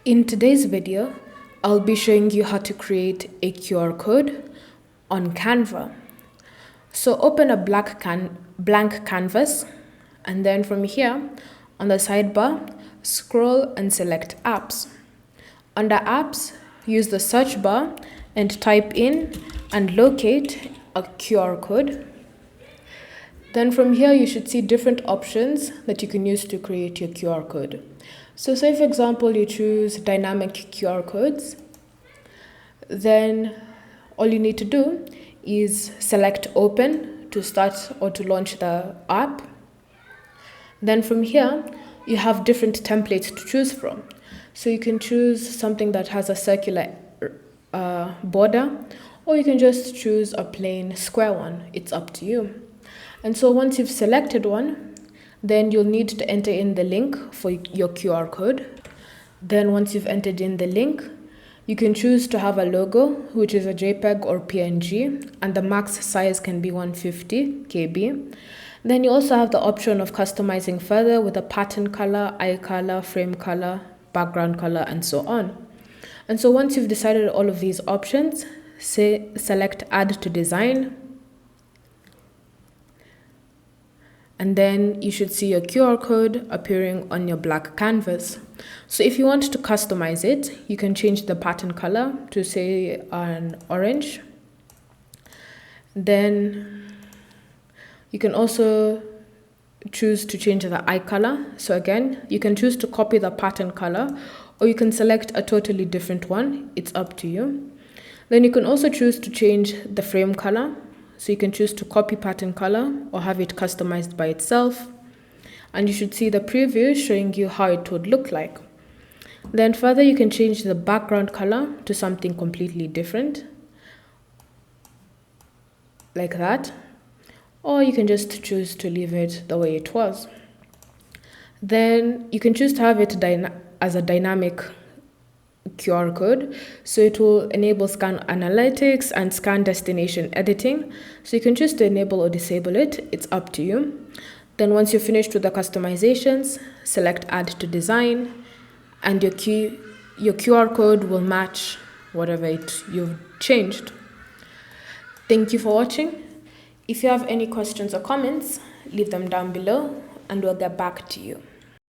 In today's video, I'll be showing you how to create a QR code on Canva. So open a blank canvas, and then from here on the sidebar, scroll and select apps. Under apps, use the search bar and type in and locate a QR code. Then from here, you should see different options that you can use to create your QR code. So say for example, you choose dynamic QR codes, then all you need to do is select open to start or to launch the app. Then from here, you have different templates to choose from. So you can choose something that has a circular border, or you can just choose a plain square one. It's up to you. And so once you've selected one, then you'll need to enter in the link for your QR code. Then once you've entered in the link, you can choose to have a logo, which is a JPEG or PNG, and the max size can be 150 KB. Then you also have the option of customizing further with a pattern color, eye color, frame color, background color, and so on. And so once you've decided all of these options, select add to design. And then you should see your QR code appearing on your black canvas. So if you want to customize it, you can change the pattern color to say an orange. Then you can also choose to change the eye color. So again, you can choose to copy the pattern color, or you can select a totally different one. It's up to you. Then you can also choose to change the frame color. So you can choose to copy pattern color or have it customized by itself. And you should see the preview showing you how it would look like. Then further, you can change the background color to something completely different, like that. Or you can just choose to leave it the way it was. Then you can choose to have it as a dynamic QR code, so it will enable scan analytics and scan destination editing. So you can choose to enable or disable it. It's up to you. Then once you're finished with the customizations, select add to design, and your QR code will match whatever you've changed. Thank you for watching. If you have any questions or comments, leave them down below and we'll get back to you.